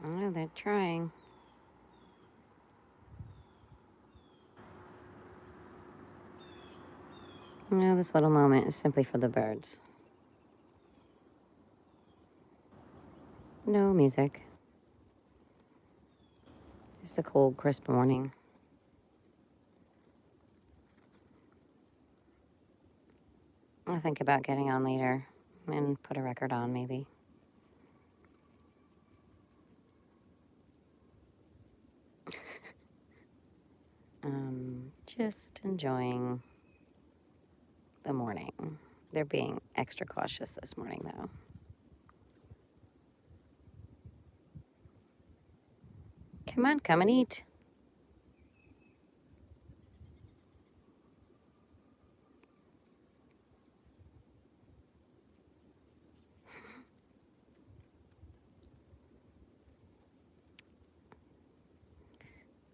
Oh, they're trying. No, this little moment is simply for the birds. No music. Just a cold, crisp morning. I'll think about getting on later and put a record on, maybe. Just enjoying the morning. They're being extra cautious this morning, though. Come on, come and eat.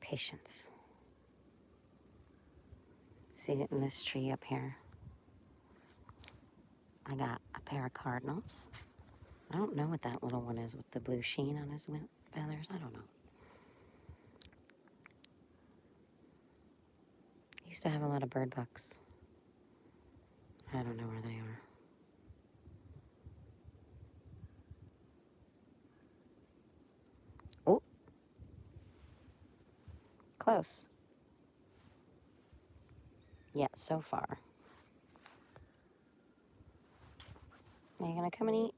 Patience. See it in this tree up here. I got a pair of cardinals. I don't know what that little one is with the blue sheen on his feathers. I don't know. I used to have a lot of bird bugs. I don't know where they are. Oh, close. Yeah, so far. Are you gonna come and eat?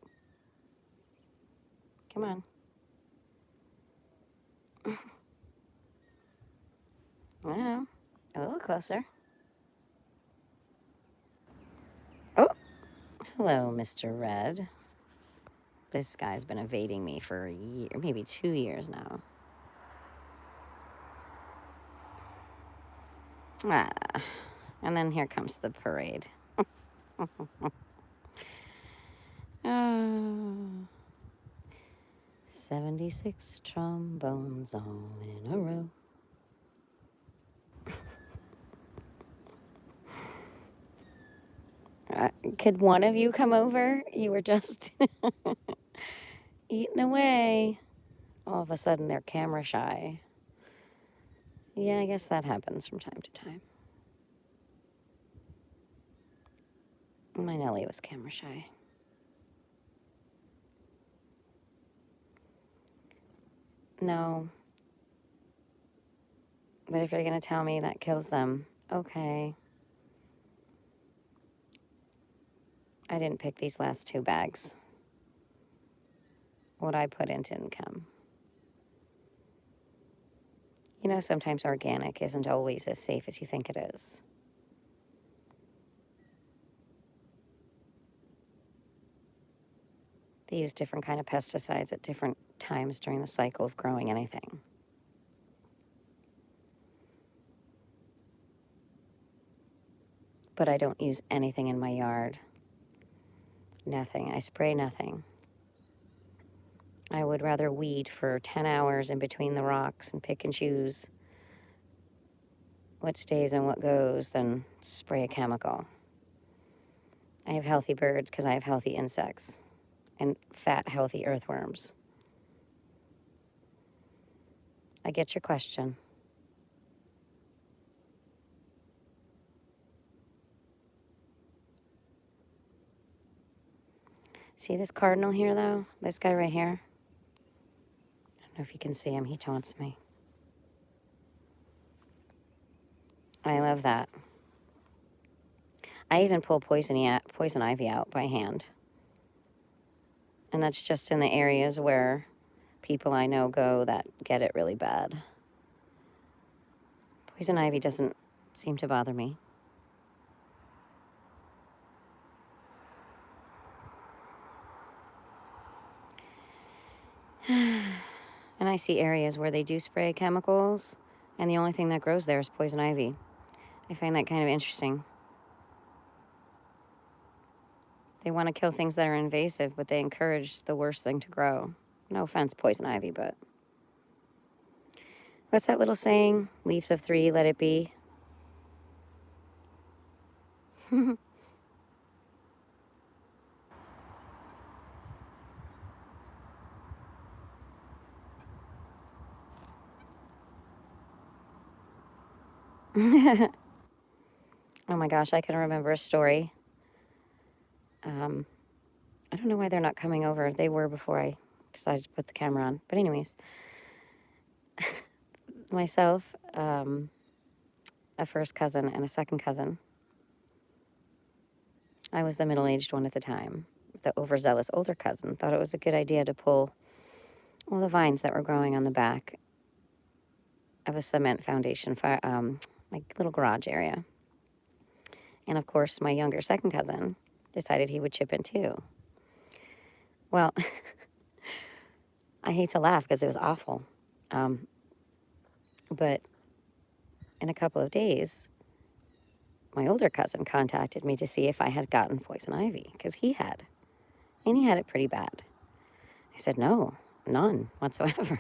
Come on. No, a little closer. Oh, hello, Mr.Red. This guy's been evading me for a year, maybe 2 years now. Ah, and then here comes the parade. Oh, 76 trombones all in a row. Could one of you come over? You were just eating away. All of a sudden, they're camera shy. Yeah, I guess that happens from time to time. My Nellie was camera shy. No. But if you're going to tell me that kills them, okay. I didn't pick these last 2 bags. What I put in didn't come. You know, sometimes organic isn't always as safe as you think it is. They use different kind of pesticides at different times during the cycle of growing anything. But I don't use anything in my yard. Nothing. I spray nothing. I would rather weed for 10 hours in between the rocks and pick and choose what stays and what goes than spray a chemical. I have healthy birds because I have healthy insects and fat, healthy earthworms. I get your question. See this cardinal here, though? This guy right here? I don't know if you can see him. He taunts me. I love that. I even pull poison ivy out by hand. And that's just in the areas where people I know go that get it really bad. Poison ivy doesn't seem to bother me. And I see areas where they do spray chemicals, and the only thing that grows there is poison ivy. I find that kind of interesting. They want to kill things that are invasive, but they encourage the worst thing to grow. No offense, poison ivy, but... What's that little saying? Leaves of 3, let it be. Oh my gosh, I can remember a story. I don't know why they're not coming over. They were before I decided to put the camera on. But anyways, myself, a first cousin, and a second cousin. I was the middle-aged one at the time. The overzealous older cousin thought it was a good idea to pull all the vines that were growing on the back of a cement foundation, like little garage area. And of course, my younger second cousin decided he would chip in too. Well, I hate to laugh because it was awful. But in a couple of days, my older cousin contacted me to see if I had gotten poison ivy, because he had. And he had it pretty bad. I said, no, none whatsoever.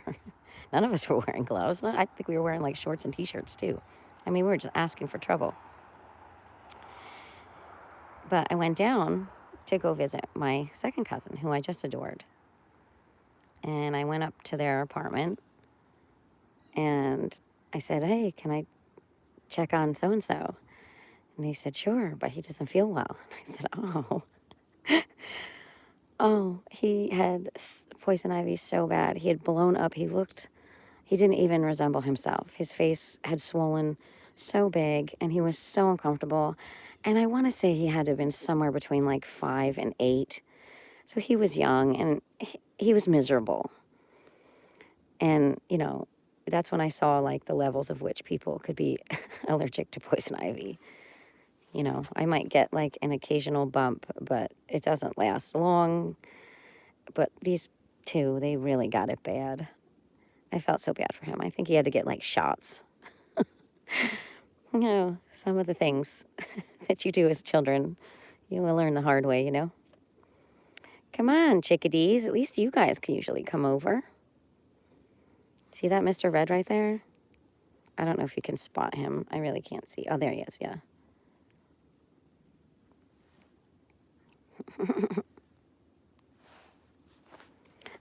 None of us were wearing gloves. I think we were wearing like shorts and t-shirts too. I mean, we were just asking for trouble. But I went down to go visit my second cousin, who I just adored. And I went up to their apartment and I said, hey, can I check on so-and-so? And he said, sure, but he doesn't feel well. And I said, oh. Oh, he had poison ivy so bad. He had blown up. He didn't even resemble himself. His face had swollen so big and he was so uncomfortable. And I want to say he had to have been somewhere between like 5 and 8. So he was young and he was miserable. And, you know, that's when I saw like the levels of which people could be allergic to poison ivy. You know, I might get like an occasional bump, but it doesn't last long. But these two, they really got it bad. I felt so bad for him. I think he had to get like shots. You know, some of the things that you do as children, you will learn the hard way, you know. Come on, chickadees. At least you guys can usually come over. See that Mr. Red right there? I don't know if you can spot him. I really can't see. Oh, there he is, yeah.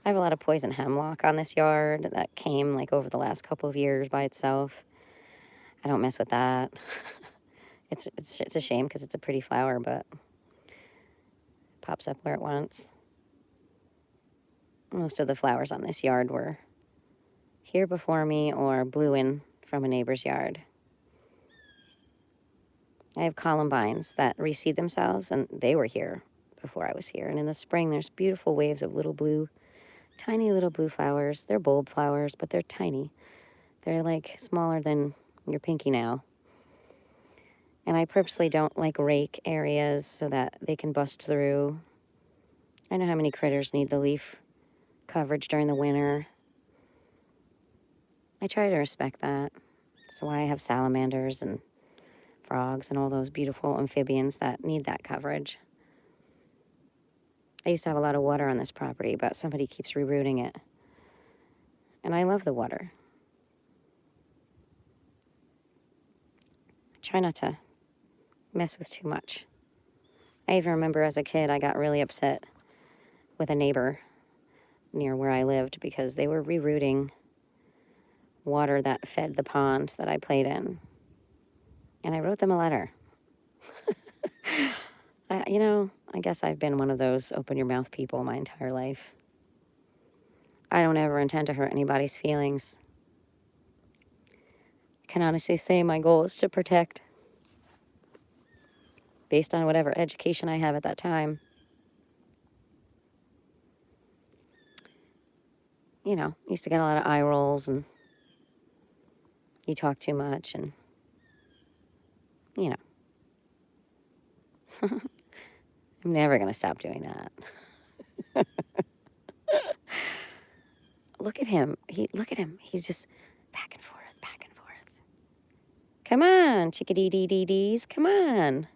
I have a lot of poison hemlock on this yard that came like over the last couple of years by itself. I don't mess with that. It's a shame because it's a pretty flower, but it pops up where it wants. Most of the flowers on this yard were here before me or blew in from a neighbor's yard. I have columbines that reseed themselves, and they were here before I was here. And in the spring, there's beautiful waves of little blue, tiny little blue flowers. They're bulb flowers, but they're tiny. They're like smaller than your pinky nail. And I purposely don't like rake areas so that they can bust through. I know how many critters need the leaf coverage during the winter. I try to respect that. That's why I have salamanders and frogs and all those beautiful amphibians that need that coverage. I used to have a lot of water on this property, but somebody keeps rerouting it. And I love the water. I try not to mess with too much. I even remember as a kid, I got really upset with a neighbor near where I lived because they were rerouting water that fed the pond that I played in. And I wrote them a letter. I guess I've been one of those open your mouth people my entire life. I don't ever intend to hurt anybody's feelings. I can honestly say my goal is to protect based on whatever education I have at that time. You know, used to get a lot of eye rolls and you talk too much and, you know. I'm never going to stop doing that. Look at him. Look at him. He's just back and forth, back and forth. Come on, chickadee-dee-dee-dees. Come on.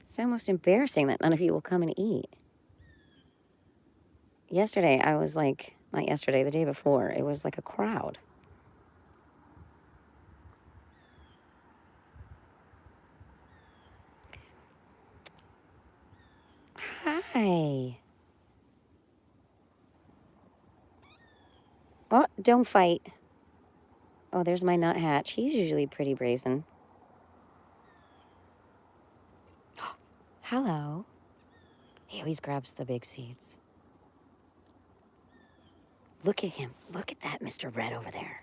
It's almost embarrassing that none of you will come and eat. Yesterday, I was like, not yesterday, the day before, it was like a crowd. Hi. Oh, don't fight. Oh, there's my nuthatch. He's usually pretty brazen. Hello. He always grabs the big seeds. Look at him. Look at that Mr. Red over there.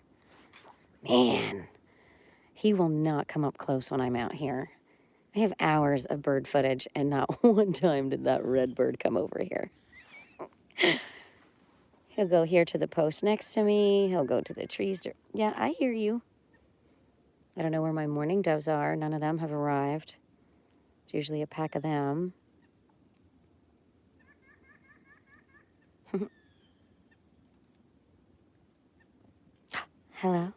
Man, he will not come up close when I'm out here. I have hours of bird footage, and not one time did that red bird come over here. He'll go here to the post next to me. He'll go to the trees. Yeah, I hear you. I don't know where my mourning doves are. None of them have arrived. It's usually a pack of them. Hello.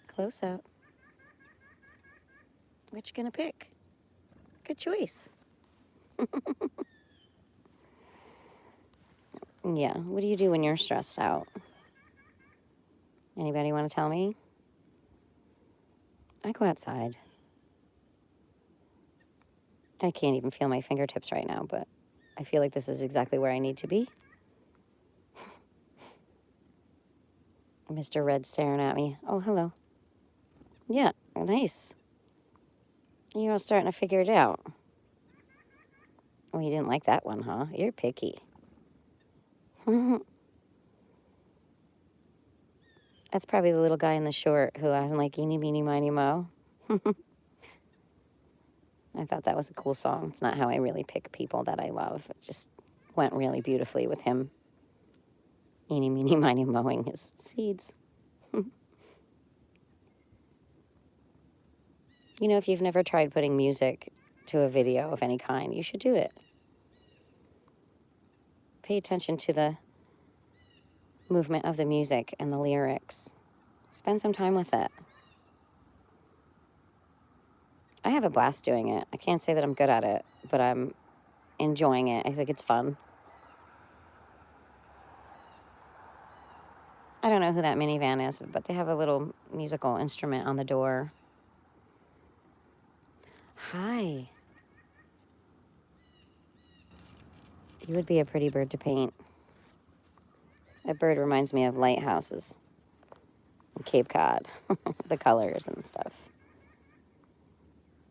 Close up. What you gonna pick? Good choice. Yeah, what do you do when you're stressed out? Anybody want to tell me? I go outside. I can't even feel my fingertips right now, but I feel like this is exactly where I need to be. Mr. Red staring at me. Oh, hello. Yeah, nice. You're all starting to figure it out. Oh, you didn't like that one, huh? You're picky. That's probably the little guy in the short who I'm like, eeny, meeny, miny, mo. I thought that was a cool song. It's not how I really pick people that I love. It just went really beautifully with him. Eeny, meeny, miny, mowing his seeds. You know, if you've never tried putting music to a video of any kind, you should do it. Pay attention to the movement of the music and the lyrics. Spend some time with it. I have a blast doing it. I can't say that I'm good at it, but I'm enjoying it. I think it's fun. I don't know who that minivan is, but they have a little musical instrument on the door. Hi. You would be a pretty bird to paint. That bird reminds me of lighthouses in Cape Cod, the colors and stuff.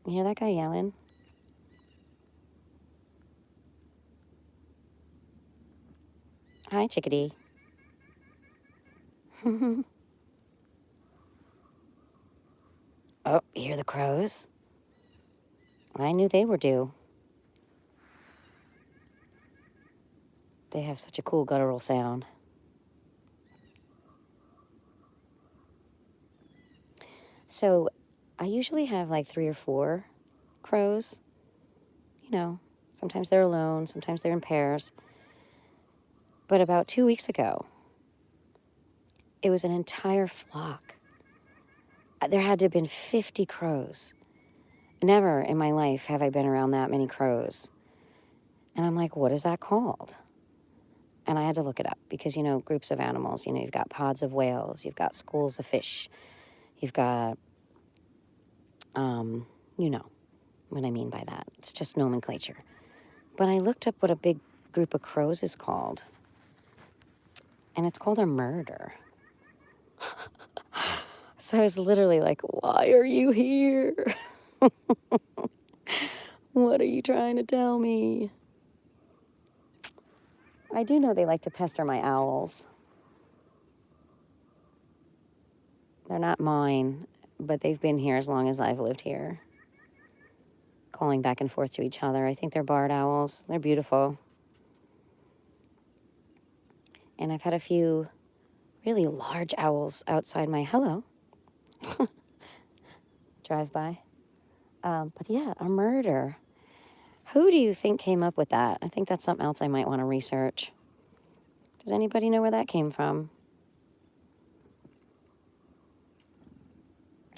You hear that guy yelling? Hi, chickadee. Oh, you hear the crows? I knew they were due. They have such a cool guttural sound. So I usually have like 3 or 4 crows. You know, sometimes they're alone, sometimes they're in pairs. But about 2 weeks ago, it was an entire flock. There had to have been 50 crows. Never in my life have I been around that many crows. And I'm like, what is that called? And I had to look it up because, you know, groups of animals, you know, you've got pods of whales, you've got schools of fish, you've got, you know what I mean by that. It's just nomenclature. But I looked up what a big group of crows is called, and it's called a murder. So I was literally like, why are you here? What are you trying to tell me? I do know they like to pester my owls. They're not mine, but they've been here as long as I've lived here, calling back and forth to each other. I think they're barred owls. They're beautiful. And I've had a few really large owls outside my drive by. But yeah, a murder. Who do you think came up with that? I think that's something else I might want to research. Does anybody know where that came from?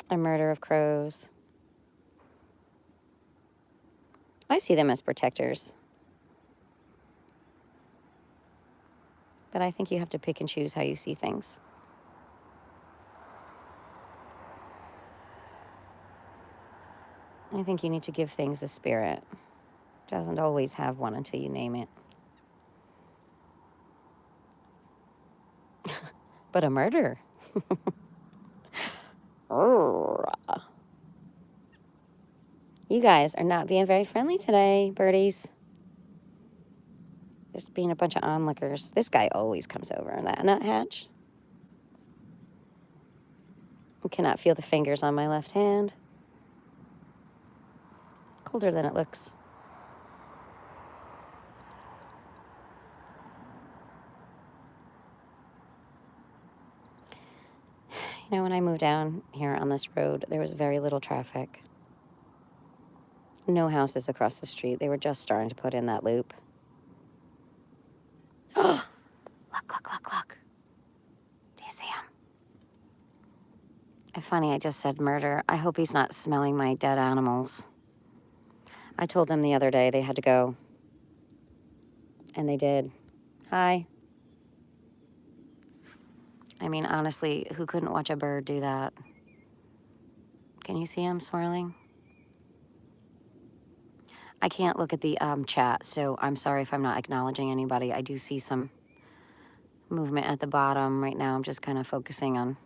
A murder of crows. I see them as protectors. But I think you have to pick and choose how you see things. I think you need to give things a spirit. It doesn't always have one until you name it. But a murder. You guys are not being very friendly today, birdies. Just being a bunch of onlookers. This guy always comes over in that nuthatch. I cannot feel the fingers on my left hand. Colder than it looks. You know, when I moved down here on this road, there was very little traffic. No houses across the street. They were just starting to put in that loop. Oh, look. Do you see him? Funny, I just said murder. I hope he's not smelling my dead animals. I told them the other day they had to go. And they did. Hi. I mean, honestly, who couldn't watch a bird do that? Can you see him swirling? I can't look at the chat, so I'm sorry if I'm not acknowledging anybody. I do see some movement at the bottom. Right now, I'm just kind of focusing on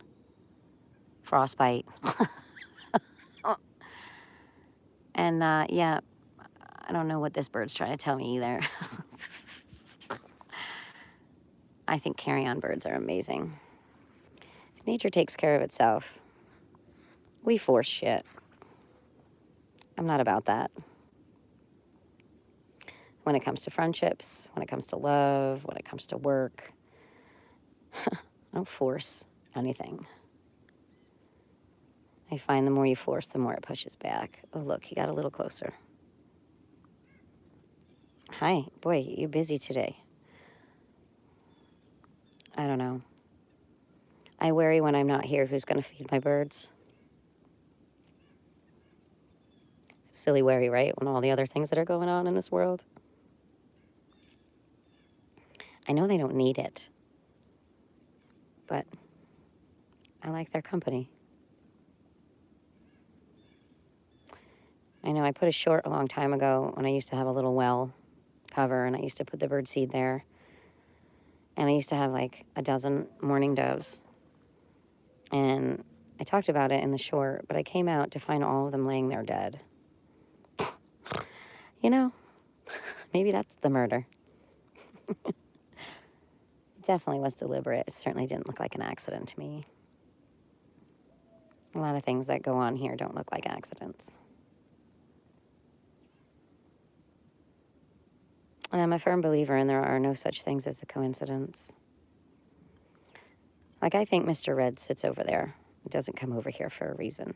frostbite. And yeah, I don't know what this bird's trying to tell me either. I think carry-on birds are amazing. Nature takes care of itself. We force shit. I'm not about that. When it comes to friendships, when it comes to love, when it comes to work, I don't force anything. I find the more you force, the more it pushes back. Oh, look, he got a little closer. Hi. Boy, you're busy today. I don't know. I worry when I'm not here who's going to feed my birds. It's a silly worry, right? When all the other things that are going on in this world. I know they don't need it, but I like their company. I know I put a short a long time ago when I used to have a little well cover, and I used to put the bird seed there. And I used to have like a dozen mourning doves. And I talked about it in the short, but I came out to find all of them laying there dead. You know, maybe that's the murder. It definitely was deliberate. It certainly didn't look like an accident to me. A lot of things that go on here don't look like accidents. And I'm a firm believer in there are no such things as a coincidence. Like, I think Mr.Red sits over there. He doesn't come over here for a reason.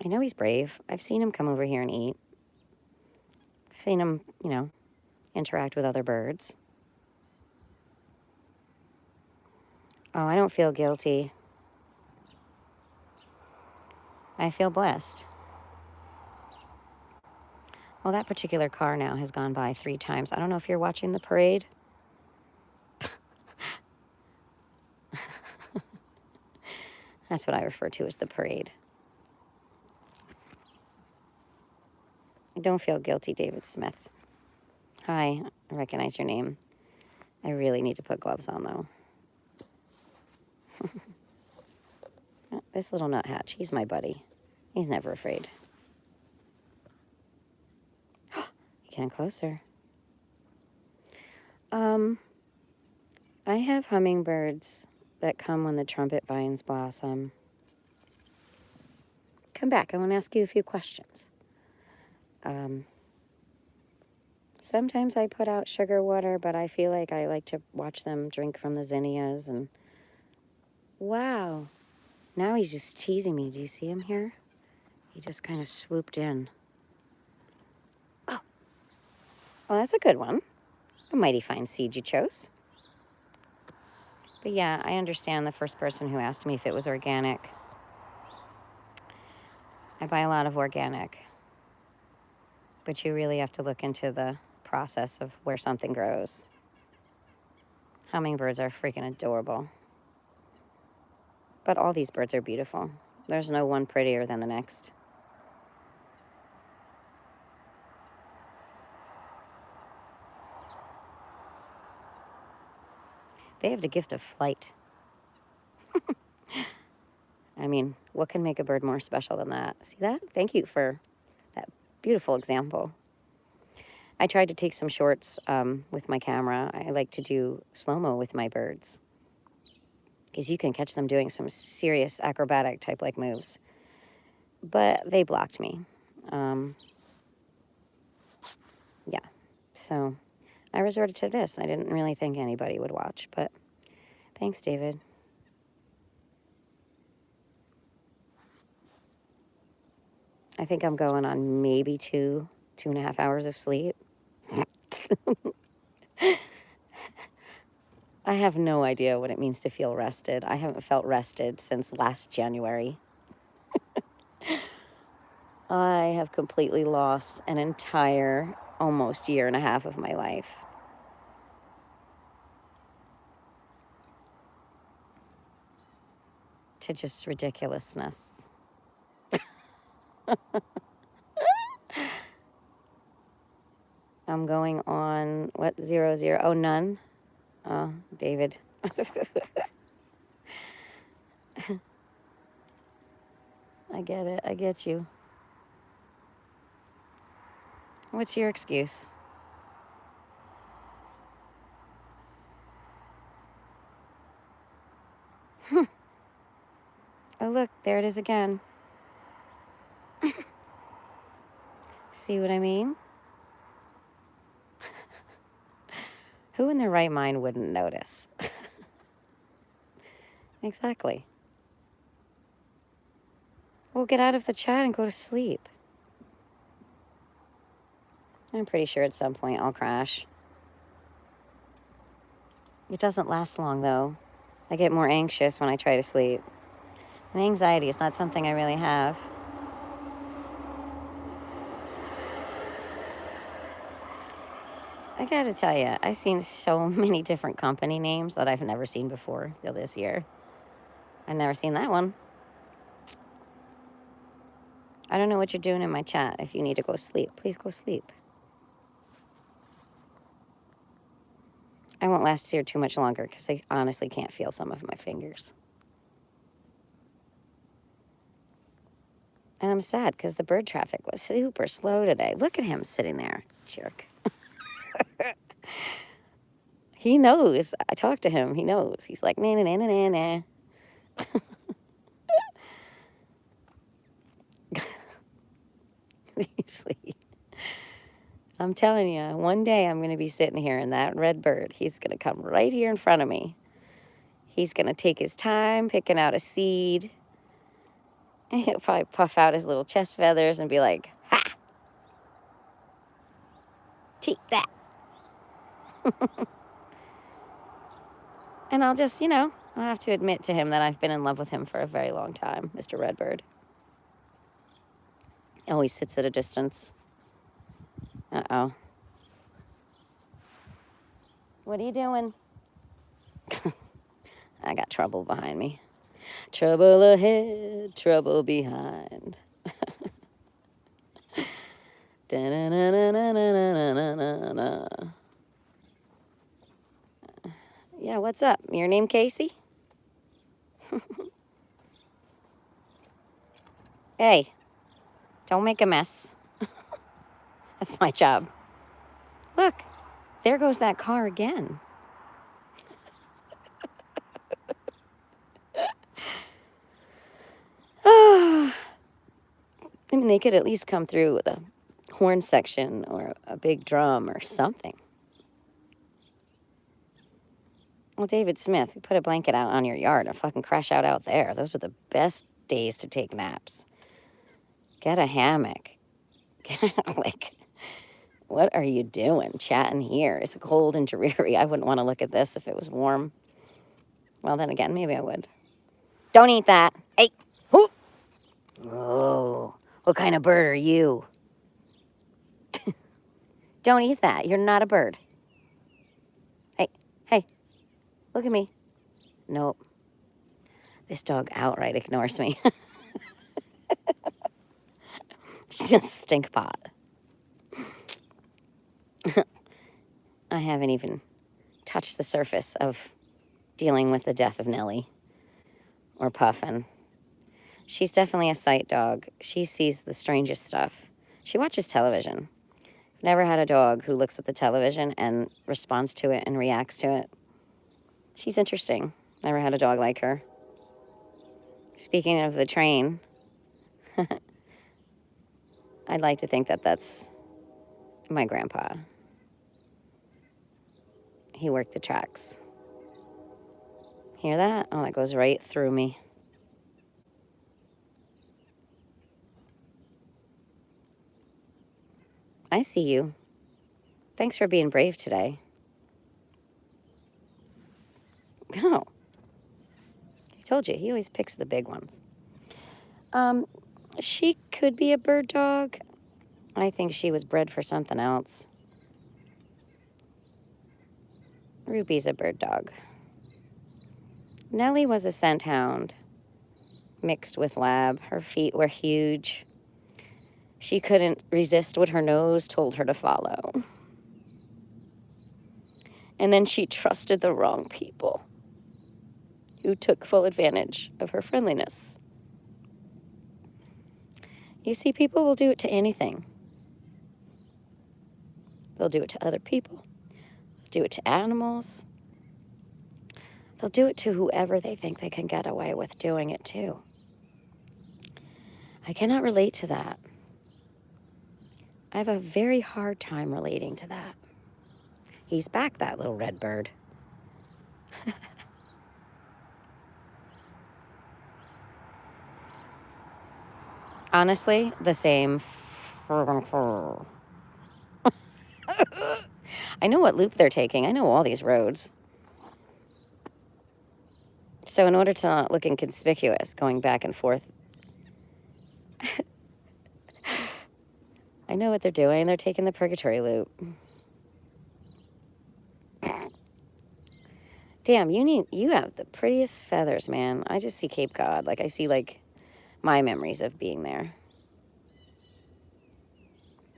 I know he's brave. I've seen him come over here and eat. I've seen him, you know, interact with other birds. Oh, I don't feel guilty. I feel blessed. Well, that particular car now has gone by 3 times. I don't know if you're watching the parade. That's what I refer to as the parade. I don't feel guilty, David Smith. Hi, I recognize your name. I really need to put gloves on, though. This little nuthatch, he's my buddy. He's never afraid. Getting closer. I have hummingbirds that come when the trumpet vines blossom. Come back, I want to ask you a few questions. Sometimes I put out sugar water, but I feel like I like to watch them drink from the zinnias. And wow, now he's just teasing me. Do you see him here? He just kind of swooped in. Oh, well, that's a good one. A mighty fine seed you chose. But yeah, I understand the first person who asked me if it was organic. I buy a lot of organic. But you really have to look into the process of where something grows. Hummingbirds are freaking adorable. But all these birds are beautiful. There's no one prettier than the next. They have the gift of flight. I mean, what can make a bird more special than that? See that? Thank you for that beautiful example. I tried to take some shorts with my camera. I like to do slow-mo with my birds because you can catch them doing some serious acrobatic type like moves. But they blocked me. Yeah, so I resorted to this. I didn't really think anybody would watch, but thanks, David. I think I'm going on maybe 2.5 hours of sleep. I have no idea what it means to feel rested. I haven't felt rested since last January. I have completely lost an entire almost 1.5 years of my life. To just ridiculousness. I'm going on, what, 00? Oh, none? Oh, David. I get it. I get you. What's your excuse? Oh, look, there it is again. See what I mean? Who in their right mind wouldn't notice? Exactly. Well, get out of the chat and go to sleep. I'm pretty sure at some point I'll crash. It doesn't last long, though. I get more anxious when I try to sleep. And anxiety is not something I really have. I gotta tell you, I've seen so many different company names that I've never seen before this year. I've never seen that one. I don't know what you're doing in my chat. If you need to go sleep, please go sleep. I won't last here too much longer because I honestly can't feel some of my fingers. And I'm sad because the bird traffic was super slow today. Look at him sitting there, jerk. He knows. I talked to him. He knows. He's like, nah, nah, nah, nah, nah. Seriously. I'm telling you, one day I'm going to be sitting here and that red bird, he's going to come right here in front of me. He's going to take his time picking out a seed. And he'll probably puff out his little chest feathers and be like, ha! Take that. And I'll just, I'll have to admit to him that I've been in love with him for a very long time, Mr. Redbird. Always sits at a distance. Uh-oh. What are you doing? I got trouble behind me. Trouble ahead, trouble behind. Yeah, what's up? Your name Casey? Hey, don't make a mess. That's my job. Look, there goes that car again. I mean, they could at least come through with a horn section or a big drum or something. Well, David Smith, you put a blanket out on your yard and fucking crash out there. Those are the best days to take naps. Get a hammock. Like, what are you doing chatting here? It's cold and dreary. I wouldn't want to look at this if it was warm. Well, then again, maybe I would. Don't eat that. Hey. Who? Oh, what kind of bird are you? Don't eat that. You're not a bird. Hey, look at me. Nope. This dog outright ignores me. She's a stink pot. I haven't even touched the surface of dealing with the death of Nellie or Puffin. She's definitely a sight dog. She sees the strangest stuff. She watches television. Never had a dog who looks at the television and responds to it and reacts to it. She's interesting. Never had a dog like her. Speaking of the train, I'd like to think that that's my grandpa. He worked the tracks. Hear that? Oh, that goes right through me. I see you. Thanks for being brave today. Oh, I told you, he always picks the big ones. She could be a bird dog. I think she was bred for something else. Ruby's a bird dog. Nellie was a scent hound mixed with lab. Her feet were huge. She couldn't resist what her nose told her to follow. And then she trusted the wrong people who took full advantage of her friendliness. You see, people will do it to anything. They'll do it to other people. They'll do it to animals. They'll do it to whoever they think they can get away with doing it to. I cannot relate to that. I have a very hard time relating to that. He's back, that little red bird. Honestly, the same. I know what loop they're taking. I know all these roads. So in order to not look inconspicuous going back and forth, I know what they're doing. They're taking the purgatory loop. Damn, you have the prettiest feathers, man. I just see Cape Cod. Like, I see, like, my memories of being there.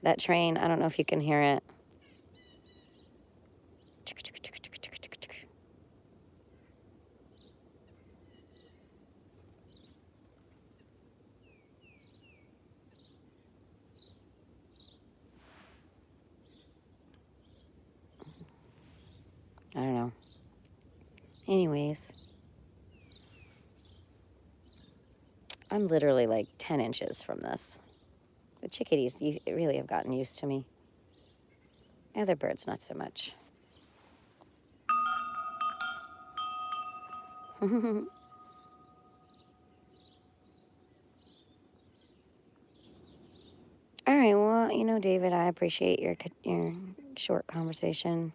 That train, I don't know if you can hear it. I don't know. Anyways, I'm literally like 10 inches from this. The chickadees really have gotten used to me. Other birds, not so much. All right, well, you know, David, I appreciate your short conversation.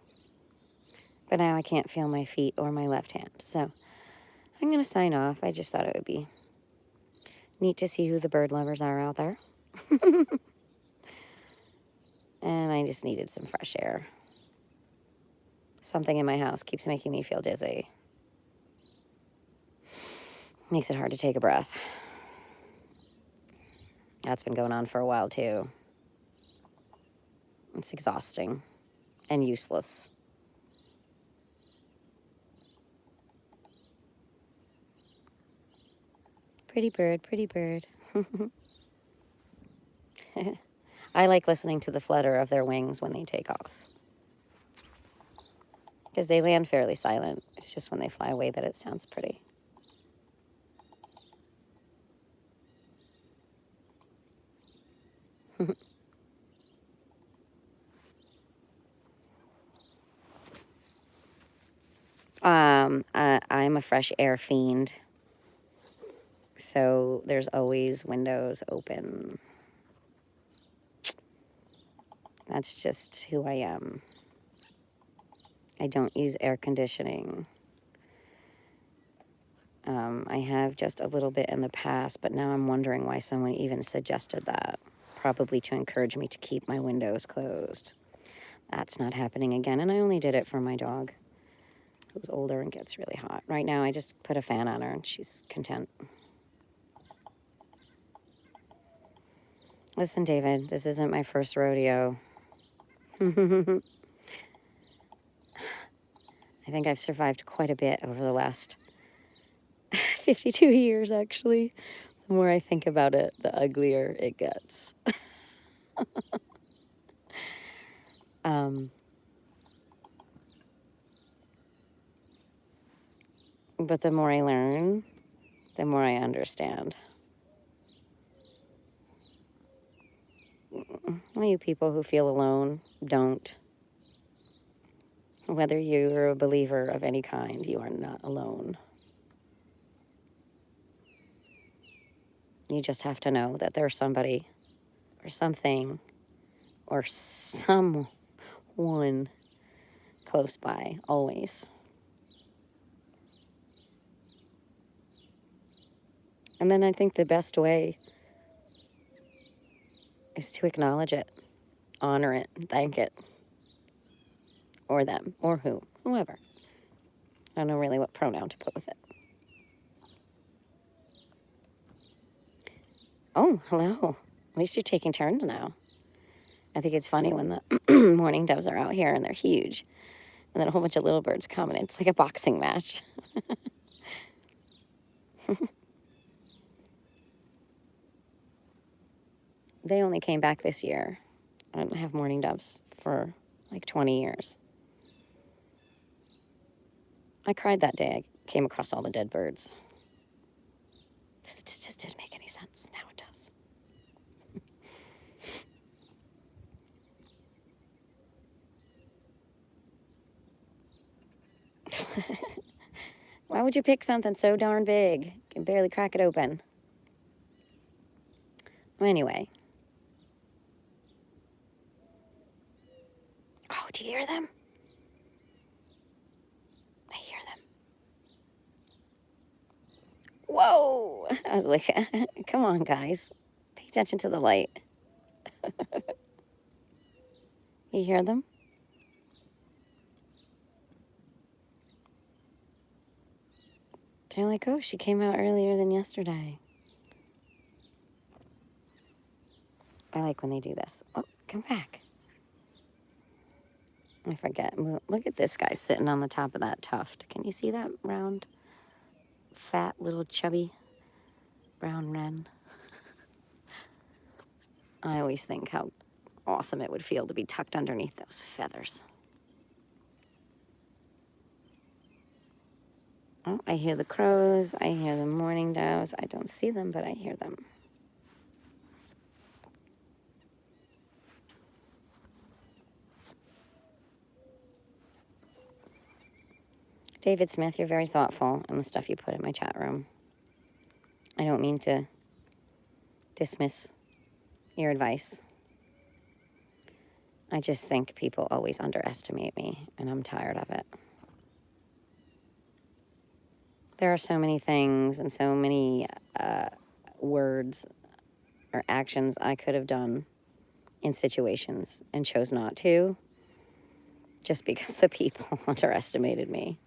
But now I can't feel my feet or my left hand. So I'm going to sign off. I just thought it would be neat to see who the bird lovers are out there. And I just needed some fresh air. Something in my house keeps making me feel dizzy. Makes it hard to take a breath. That's been going on for a while, too. It's exhausting and useless. Pretty bird, pretty bird. I like listening to the flutter of their wings when they take off. Because they land fairly silent. It's just when they fly away that it sounds pretty. I'm a fresh air fiend. So there's always windows open. That's just who I am. I don't use air conditioning. I have just a little bit in the past, but now I'm wondering why someone even suggested that. Probably to encourage me to keep my windows closed. That's not happening again, and I only did it for my dog, who's older and gets really hot. Right now, I just put a fan on her, and she's content. Listen, David, this isn't my first rodeo. I think I've survived quite a bit over the last 52 years, actually. The more I think about it, the uglier it gets. But the more I learn, the more I understand. All you people who feel alone, don't. Whether you're a believer of any kind, you are not alone. You just have to know that there's somebody or something or someone close by, always. And then I think the best way is to acknowledge it, honor it, thank it, or them, or whoever. I don't know really what pronoun to put with it. Oh, hello. At least you're taking turns now. I think it's funny when the mourning doves are out here and they're huge. And then a whole bunch of little birds come and it's like a boxing match. They only came back this year. I don't have mourning doves for like 20 years. I cried that day I came across all the dead birds. This just didn't make any sense. Now it does. Why would you pick something so darn big? You can barely crack it open. Anyway. Oh, do you hear them? I hear them. Whoa! I was like, come on, guys. Pay attention to the light. You hear them? They're like, oh, she came out earlier than yesterday. I like when they do this. Oh, come back. I forget. Look at this guy sitting on the top of that tuft. Can you see that round, fat, little chubby brown wren? I always think how awesome it would feel to be tucked underneath those feathers. Oh, I hear the crows. I hear the mourning doves. I don't see them, but I hear them. David Smith, you're very thoughtful in the stuff you put in my chat room. I don't mean to dismiss your advice. I just think people always underestimate me, and I'm tired of it. There are so many things and so many words or actions I could have done in situations and chose not to, just because the people underestimated me.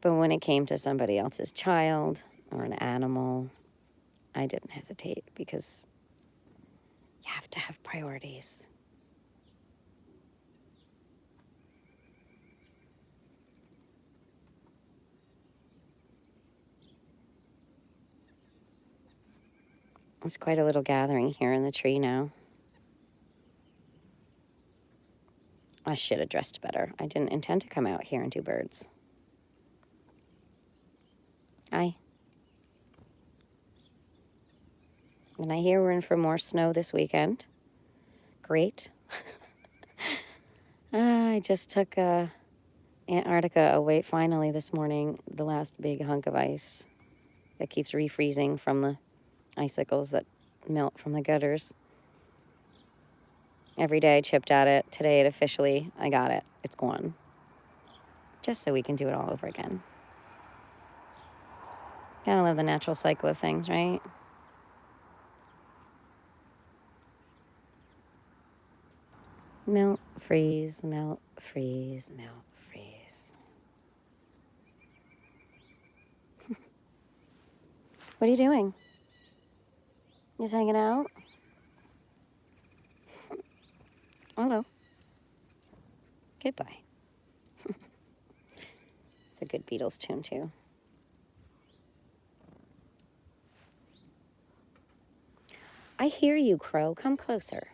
But when it came to somebody else's child or an animal, I didn't hesitate, because you have to have priorities. It's quite a little gathering here in the tree now. I should have dressed better. I didn't intend to come out here and do birds. And I hear we're in for more snow this weekend. Great. I just took Antarctica away finally this morning, the last big hunk of ice that keeps refreezing from the icicles that melt from the gutters. Every day I chipped at it. Today I got it. It's gone. Just so we can do it all over again. Gotta love the natural cycle of things, right? Melt, freeze, melt, freeze, melt, freeze. What are you doing? Just hanging out? Hello. Goodbye. It's a good Beatles tune, too. I hear you, Crow. Come closer.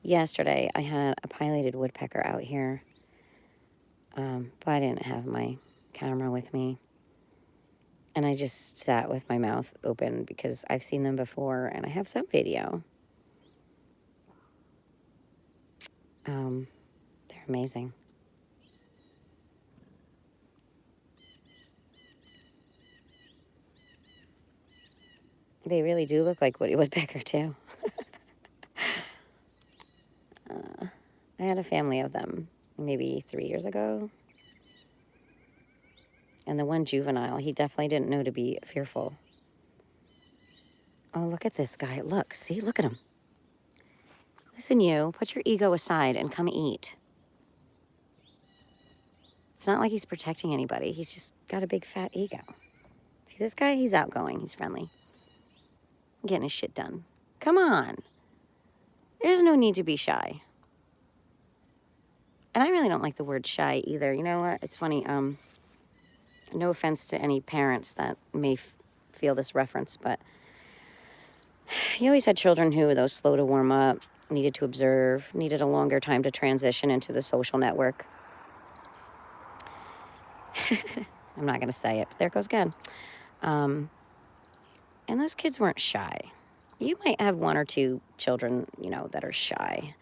Yesterday, I had a pileated woodpecker out here, but I didn't have my camera with me. And I just sat with my mouth open because I've seen them before and I have some video. They're amazing. They really do look like Woody Woodpecker, too. I had a family of them maybe 3 years ago. And the one juvenile, he definitely didn't know to be fearful. Oh, look at this guy. Look, see? Look at him. Listen, you, put your ego aside and come eat. It's not like he's protecting anybody. He's just got a big fat ego. See this guy? He's outgoing. He's friendly. Getting his shit done. Come on. There's no need to be shy. And I really don't like the word shy either. You know what? It's funny. No offense to any parents that may feel this reference, but you always had children who were those slow to warm up, needed to observe, needed a longer time to transition into the social network. I'm not going to say it, but there it goes again. And those kids weren't shy. You might have one or two children, you know, that are shy.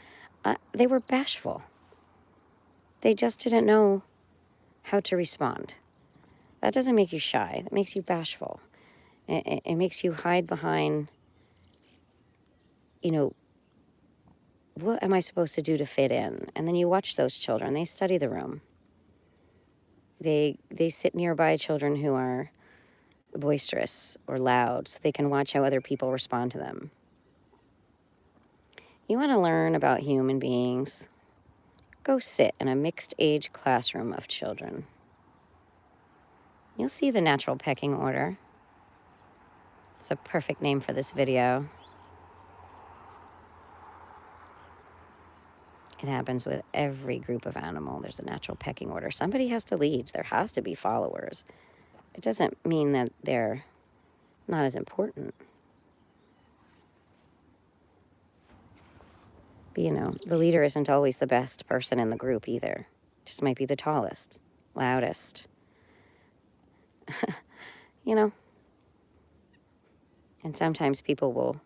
They were bashful. They just didn't know how to respond. That doesn't make you shy. That makes you bashful. It makes you hide behind, you know, what am I supposed to do to fit in? And then you watch those children. They study the room. They sit nearby children who are boisterous or loud so they can watch how other people respond to them. You want to learn about human beings? Go sit in a mixed-age classroom of children. You'll see the natural pecking order. It's a perfect name for this video. It happens with every group of animal. There's a natural pecking order. Somebody has to lead. There has to be followers. It doesn't mean that they're not as important. But, you know, the leader isn't always the best person in the group either. Just might be the tallest, loudest. You know? And sometimes people will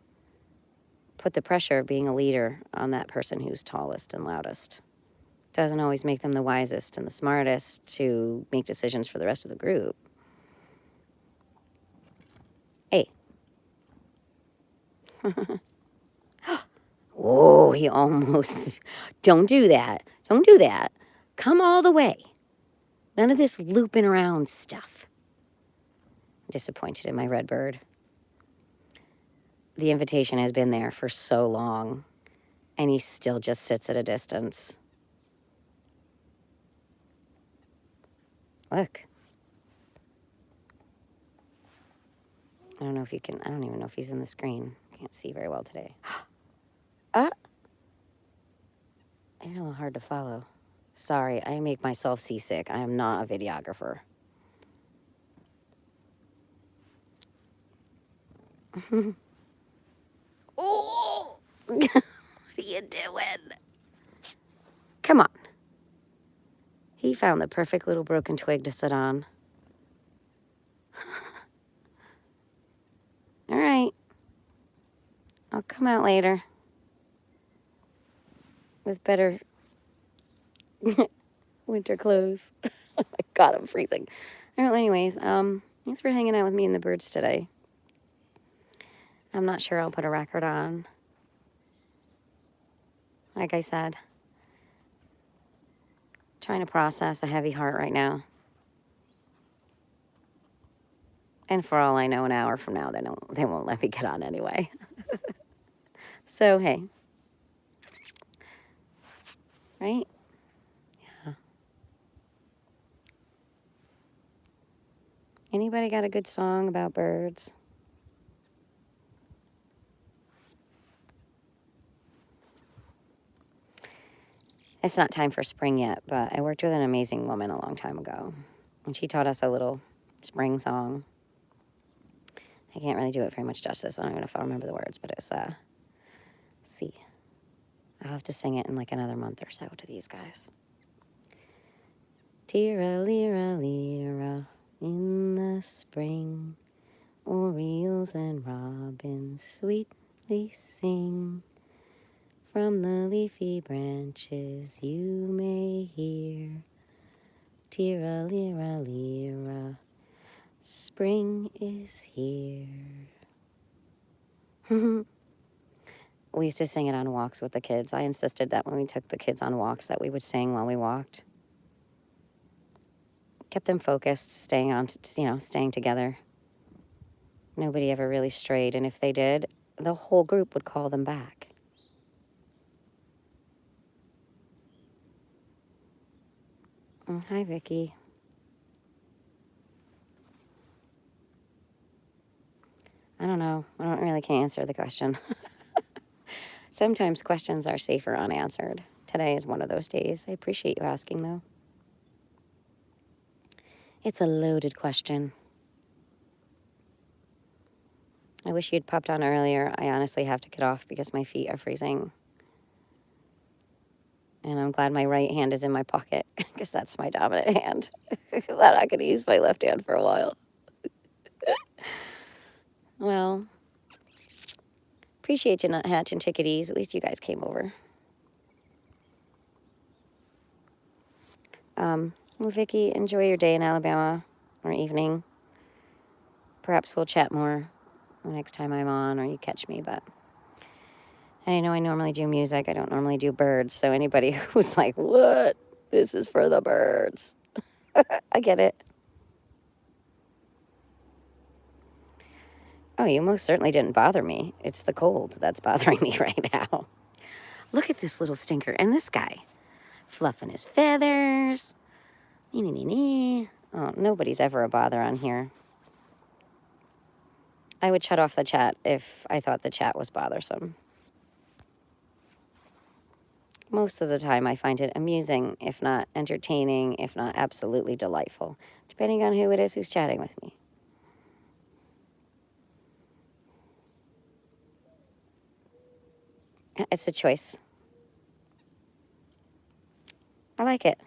put the pressure of being a leader on that person who's tallest and loudest. Doesn't always make them the wisest and the smartest to make decisions for the rest of the group. Hey. Oh, he almost... Don't do that. Don't do that. Come all the way. None of this looping around stuff. I'm disappointed in my red bird. The invitation has been there for so long, and he still just sits at a distance. Look. I don't know if you can... I don't even know if he's in the screen. Can't see very well today. You're a little hard to follow. Sorry, I make myself seasick. I am not a videographer. Oh! What are you doing? Come on. He found the perfect little broken twig to sit on. All right. I'll come out later. With better winter clothes. Oh my God, I'm freezing. All right, anyways, thanks for hanging out with me and the birds today. I'm not sure I'll put a record on. Like I said, trying to process a heavy heart right now. And for all I know, an hour from now, they won't let me get on anyway. So, hey. Right? Yeah. Anybody got a good song about birds? It's not time for spring yet, but I worked with an amazing woman a long time ago. And she taught us a little spring song. I can't really do it very much justice. I don't even know if I'll remember the words, but it was, see. I'll have to sing it in like another month or so to these guys. Tira-lira-lira, in the spring, orioles and robins sweetly sing. From the leafy branches you may hear, tira-lira-lira, spring is here. We used to sing it on walks with the kids. I insisted that when we took the kids on walks that we would sing while we walked. Kept them focused, staying together. Nobody ever really strayed, and if they did, the whole group would call them back. Hi, Vicky. I don't know. I don't really can't answer the question. Sometimes questions are safer unanswered. Today is one of those days. I appreciate you asking, though. It's a loaded question. I wish you'd popped on earlier. I honestly have to get off because my feet are freezing. And I'm glad my right hand is in my pocket because that's my dominant hand. I'm not going to use my left hand for a while. Well, appreciate you, Nuthatch and Chickadees. At least you guys came over. Well, Vicky, enjoy your day in Alabama or evening. Perhaps we'll chat more the next time I'm on or you catch me, but I know I normally do music. I don't normally do birds, so anybody who's like, what? This is for the birds. I get it. Oh, you most certainly didn't bother me. It's the cold that's bothering me right now. Look at this little stinker and this guy. Fluffing his feathers. Oh, nobody's ever a bother on here. I would shut off the chat if I thought the chat was bothersome. Most of the time I find it amusing, if not entertaining, if not absolutely delightful, depending on who it is who's chatting with me. It's a choice. I like it.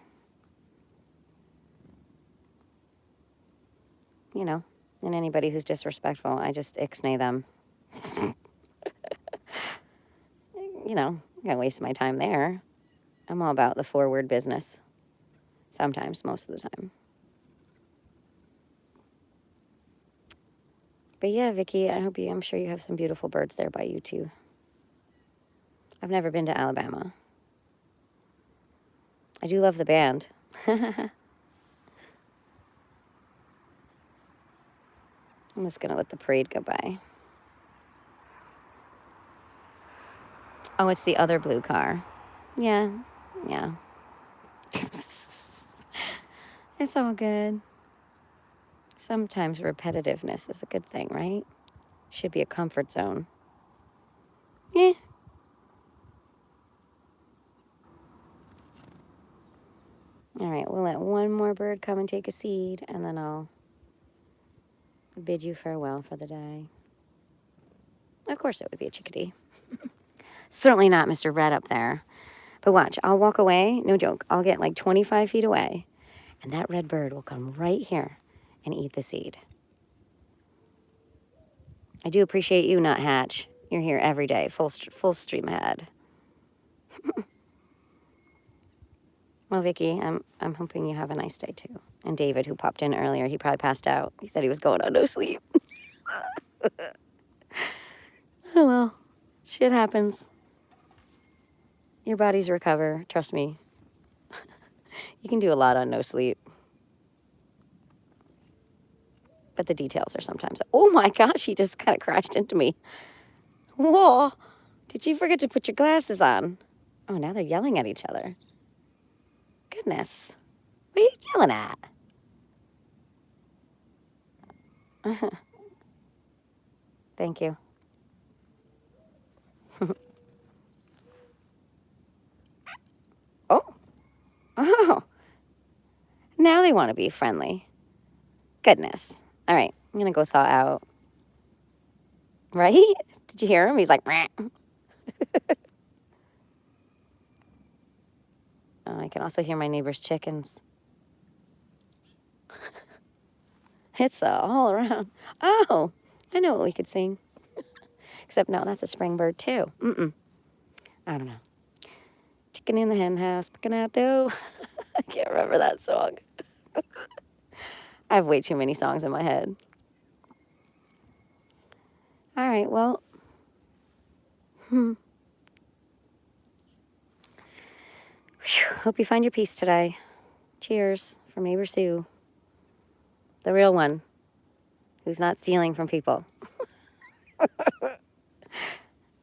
You know, and anybody who's disrespectful, I just ixnay them. You know, I'm gonna waste my time there. I'm all about the forward business. Sometimes, most of the time. But yeah, Vicky, I'm sure you have some beautiful birds there by you too. I've never been to Alabama. I do love the band. I'm just gonna let the parade go by. Oh, it's the other blue car. Yeah. It's all good. Sometimes repetitiveness is a good thing, right? Should be a comfort zone. Yeah. All right, we'll let one more bird come and take a seed, and then I'll bid you farewell for the day. Of course it would be a chickadee. Certainly not Mr. Red up there. But watch, I'll walk away, no joke, I'll get like 25 feet away, and that red bird will come right here and eat the seed. I do appreciate you, Nuthatch. You're here every day, full stream ahead. Well, Vicky, I'm hoping you have a nice day too. And David, who popped in earlier, he probably passed out. He said he was going on no sleep. Oh well, shit happens. Your bodies recover, trust me. You can do a lot on no sleep. But the details are sometimes, oh my gosh, he just kind of crashed into me. Whoa, did you forget to put your glasses on? Oh, now they're yelling at each other. Goodness, what are you yelling at? Thank you. Oh, now they want to be friendly. Goodness. All right, I'm going to go thaw out. Right? Did you hear him? He's like, "Meh." I can also hear my neighbor's chickens. It's all around. Oh, I know what we could sing. Except no, that's a spring bird too. I don't know. Chicken in the hen house, picking out dough. I can't remember that song. I have way too many songs in my head. All right, well. Whew, hope you find your peace today. Cheers from Neighbor Sue, the real one, who's not stealing from people.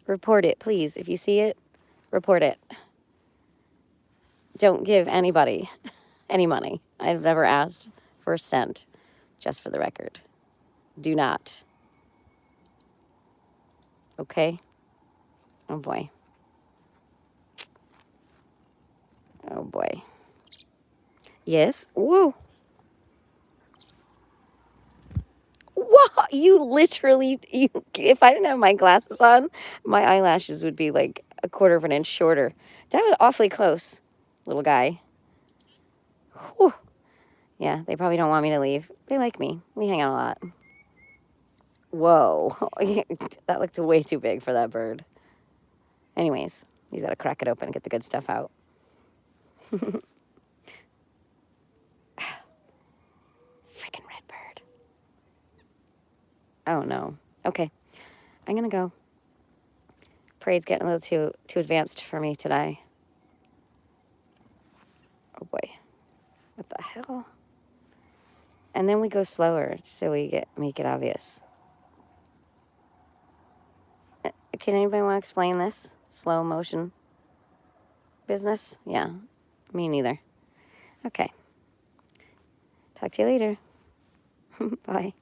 Report it, please. If you see it, report it. Don't give anybody any money. I've never asked for a cent, just for the record. Do not. Okay? Oh boy. Oh boy. Yes? Whoa. Whoa. You literally, if I didn't have my glasses on, my eyelashes would be like a quarter of an inch shorter. That was awfully close, little guy. Whew. Yeah, they probably don't want me to leave. They like me. We hang out a lot. Whoa. That looked way too big for that bird. Anyways, he's got to crack it open and get the good stuff out. Freaking red bird. Oh, no. Okay. I'm going to go. Parade's getting a little too advanced for me today. Oh, boy. What the hell? And then we go slower so we make it obvious. Can anybody want to explain this? Slow motion business? Yeah. Me neither. Okay. Talk to you later. Bye.